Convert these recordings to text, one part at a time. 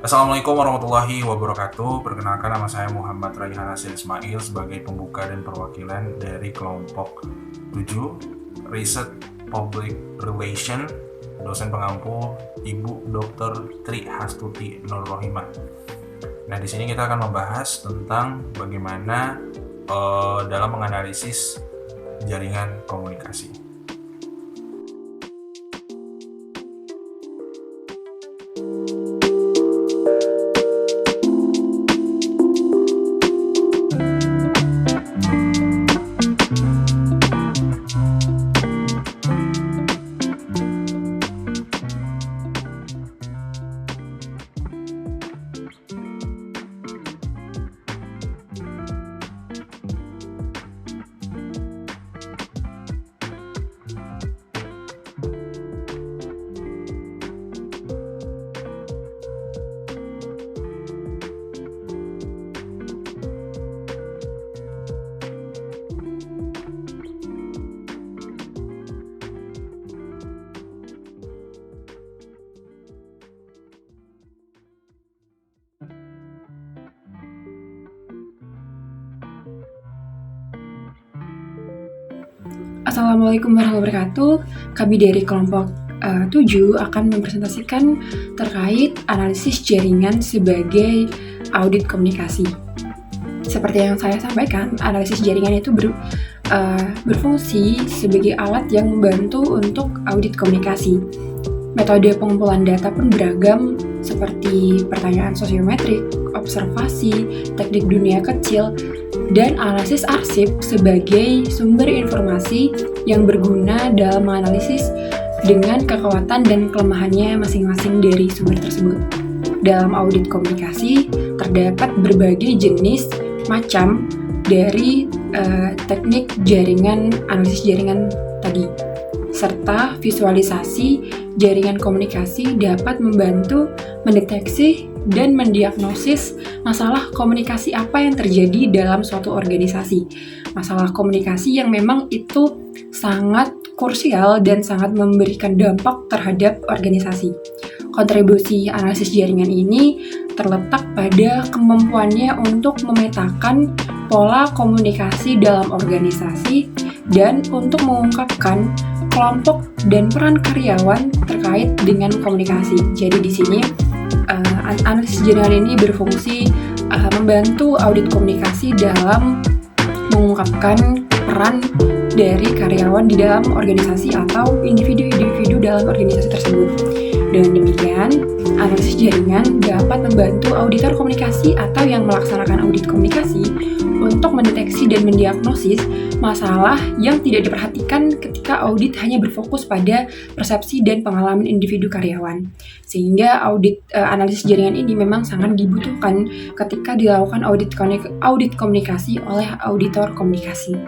Assalamualaikum warahmatullahi wabarakatuh. Perkenalkan, nama saya Muhammad Raihan Hasil Ismail sebagai pembuka dan perwakilan dari kelompok 7 Riset Public Relation, dosen pengampu Ibu Dr. Tri Hastuti Nur Rohimah. Nah, di sini kita akan membahas tentang bagaimana dalam menganalisis jaringan komunikasi. Assalamualaikum warahmatullahi wabarakatuh. Kami dari kelompok 7 akan mempresentasikan terkait analisis jaringan sebagai audit komunikasi. Seperti yang saya sampaikan, analisis jaringan itu berfungsi sebagai alat yang membantu untuk audit komunikasi. Metode pengumpulan data pun beragam, seperti pertanyaan sosiometrik, observasi, teknik dunia kecil, dan analisis arsip sebagai sumber informasi yang berguna dalam menganalisis dengan kekuatan dan kelemahannya masing-masing dari sumber tersebut. Dalam audit komunikasi, terdapat berbagai jenis macam dari teknik jaringan, analisis jaringan tadi, serta visualisasi jaringan komunikasi dapat membantu mendeteksi dan mendiagnosis masalah komunikasi apa yang terjadi dalam suatu organisasi. Masalah komunikasi yang memang itu sangat krusial dan sangat memberikan dampak terhadap organisasi. Kontribusi analisis jaringan ini terletak pada kemampuannya untuk memetakan pola komunikasi dalam organisasi dan untuk mengungkapkan kelompok dan peran karyawan terkait dengan komunikasi. Jadi di sini analisis jaringan ini berfungsi membantu audit komunikasi dalam mengungkapkan peran dari karyawan di dalam organisasi atau individu-individu dalam organisasi tersebut. Dengan demikian, analisis jaringan dapat membantu auditor komunikasi atau yang melaksanakan audit komunikasi untuk mendeteksi dan mendiagnosis masalah yang tidak diperhatikan ketika audit hanya berfokus pada persepsi dan pengalaman individu karyawan. Sehingga analisis jaringan ini memang sangat dibutuhkan ketika dilakukan audit komunikasi oleh auditor komunikasi.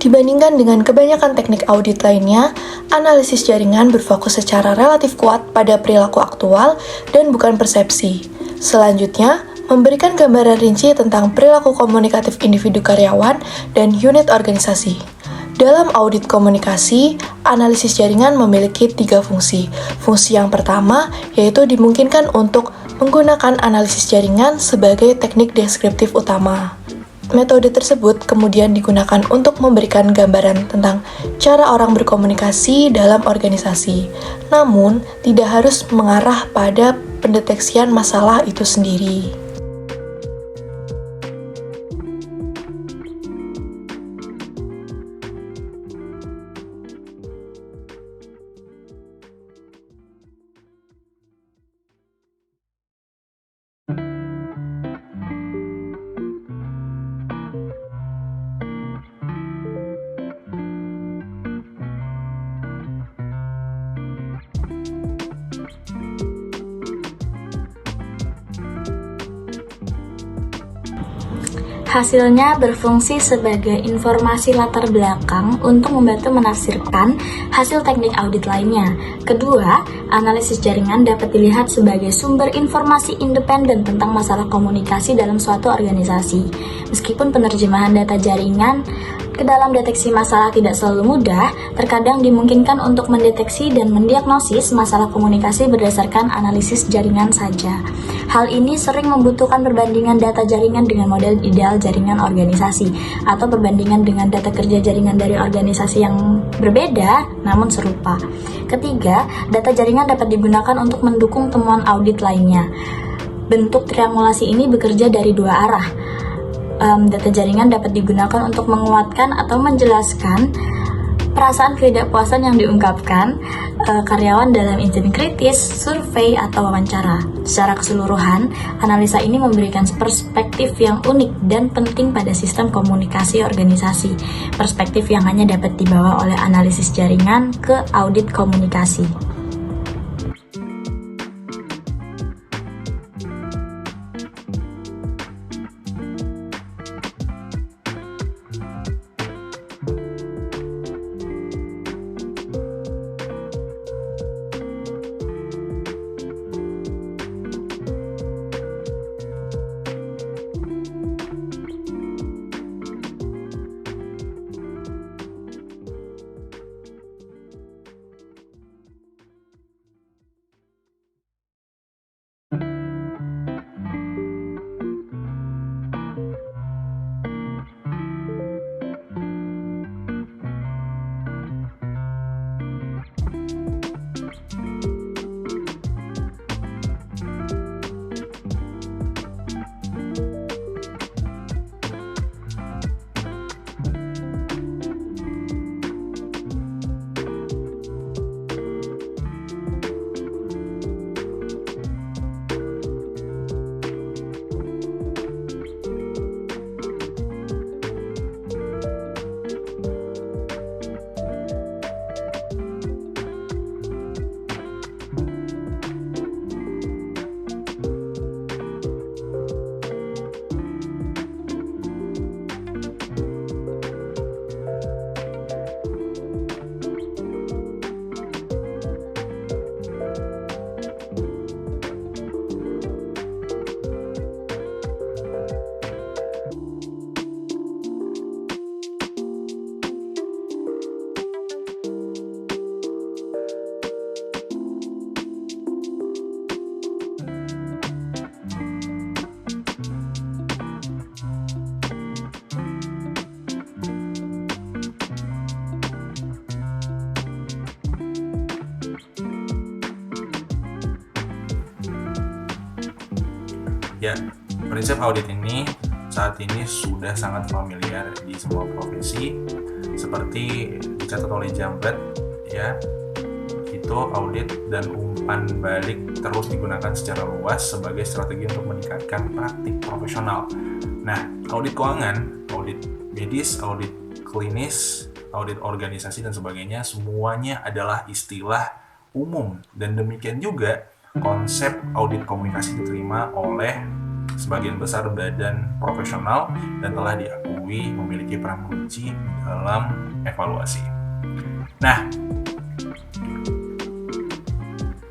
Dibandingkan dengan kebanyakan teknik audit lainnya, analisis jaringan berfokus secara relatif kuat pada perilaku aktual dan bukan persepsi. Selanjutnya, memberikan gambaran rinci tentang perilaku komunikatif individu karyawan dan unit organisasi. Dalam audit komunikasi, analisis jaringan memiliki 3 fungsi. Fungsi yang pertama yaitu dimungkinkan untuk menggunakan analisis jaringan sebagai teknik deskriptif utama. Metode tersebut kemudian digunakan untuk memberikan gambaran tentang cara orang berkomunikasi dalam organisasi, namun tidak harus mengarah pada pendeteksian masalah itu sendiri. Hasilnya berfungsi sebagai informasi latar belakang untuk membantu menafsirkan hasil teknik audit lainnya. Kedua, analisis jaringan dapat dilihat sebagai sumber informasi independen tentang masalah komunikasi dalam suatu organisasi. Meskipun penerjemahan data jaringan ke dalam deteksi masalah tidak selalu mudah, terkadang dimungkinkan untuk mendeteksi dan mendiagnosis masalah komunikasi berdasarkan analisis jaringan saja. Hal ini sering membutuhkan perbandingan data jaringan dengan model ideal jaringan organisasi, atau perbandingan dengan data kerja jaringan dari organisasi yang berbeda namun serupa. Ketiga, data jaringan dapat digunakan untuk mendukung temuan audit lainnya. Bentuk triangulasi ini bekerja dari dua arah. Data jaringan dapat digunakan untuk menguatkan atau menjelaskan perasaan ketidakpuasan yang diungkapkan karyawan dalam insiden kritis, survei, atau wawancara. Secara keseluruhan, analisa ini memberikan perspektif yang unik dan penting pada sistem komunikasi organisasi, perspektif yang hanya dapat dibawa oleh analisis jaringan ke audit komunikasi. Ya, prinsip audit ini saat ini sudah sangat familiar di semua profesi, seperti dicatat oleh Jambret, ya, itu audit dan umpan balik terus digunakan secara luas sebagai strategi untuk meningkatkan praktik profesional. Nah, audit keuangan, audit medis, audit klinis, audit organisasi dan sebagainya, semuanya adalah istilah umum, dan demikian juga konsep audit komunikasi diterima oleh sebagian besar badan profesional dan telah diakui memiliki peran kunci dalam evaluasi. Nah,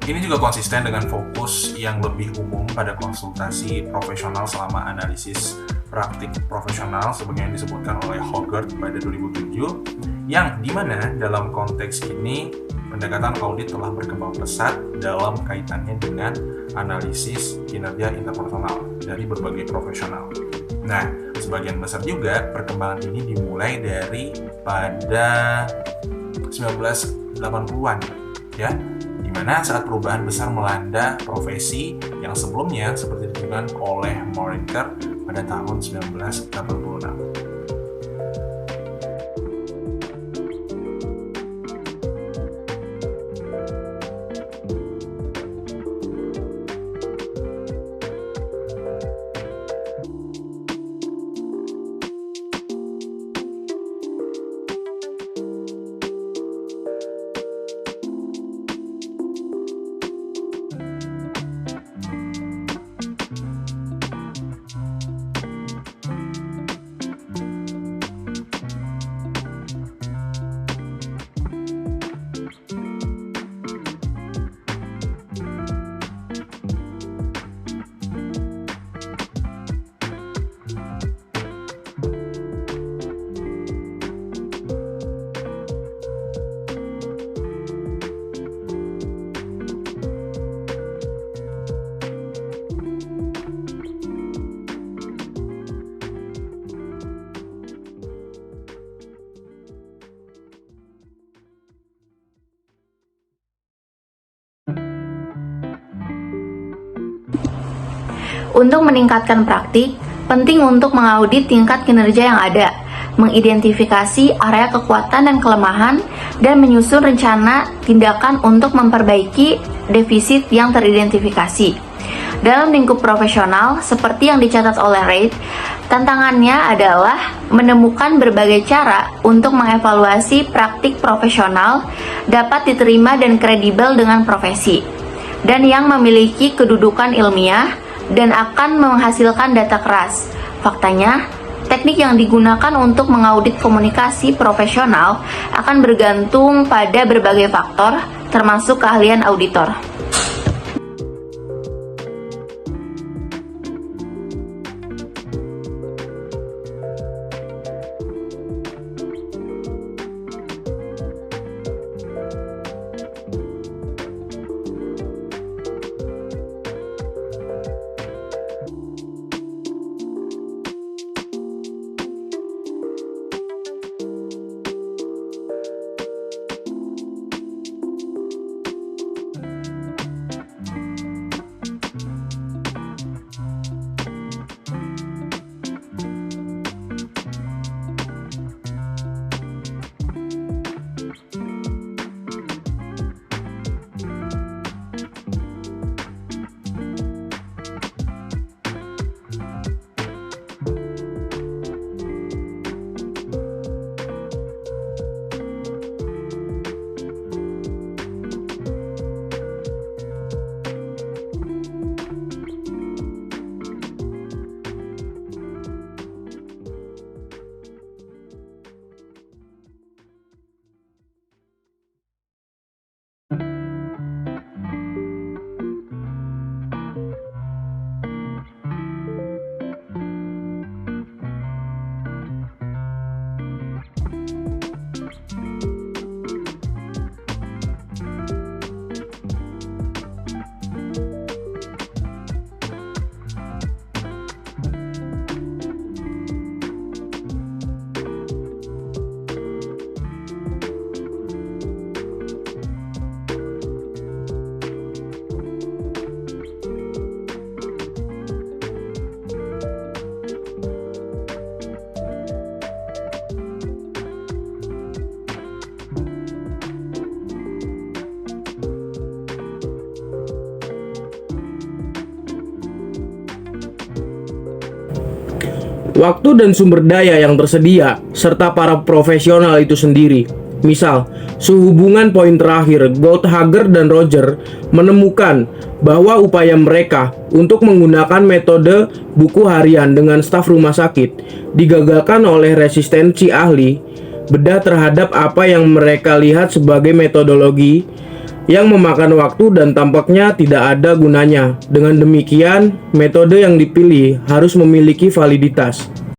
ini juga konsisten dengan fokus yang lebih umum pada konsultasi profesional selama analisis praktik profesional sebagaimana disebutkan oleh Hoggart pada 2007, yang dimana dalam konteks ini pendekatan audit telah berkembang pesat dalam kaitannya dengan analisis kinerja interpersonal dari berbagai profesional. Nah, sebagian besar juga perkembangan ini dimulai dari pada 1980-an, ya, di mana saat perubahan besar melanda profesi yang sebelumnya seperti ditunjukkan oleh Maureen Kerr pada tahun 1986. Untuk meningkatkan praktik, penting untuk mengaudit tingkat kinerja yang ada, mengidentifikasi area kekuatan dan kelemahan, dan menyusun rencana tindakan untuk memperbaiki defisit yang teridentifikasi. Dalam lingkup profesional, seperti yang dicatat oleh Reid, tantangannya adalah menemukan berbagai cara untuk mengevaluasi praktik profesional dapat diterima dan kredibel dengan profesi, dan yang memiliki kedudukan ilmiah dan akan menghasilkan data keras. Faktanya, teknik yang digunakan untuk mengaudit komunikasi profesional akan bergantung pada berbagai faktor, termasuk keahlian auditor. Waktu dan sumber daya yang tersedia, serta para profesional itu sendiri. Misal, sehubungan poin terakhir, Goldhager dan Roger menemukan bahwa upaya mereka untuk menggunakan metode buku harian dengan staf rumah sakit digagalkan oleh resistensi ahli bedah terhadap apa yang mereka lihat sebagai metodologi yang memakan waktu dan tampaknya tidak ada gunanya. Dengan demikian, metode yang dipilih harus memiliki validitas.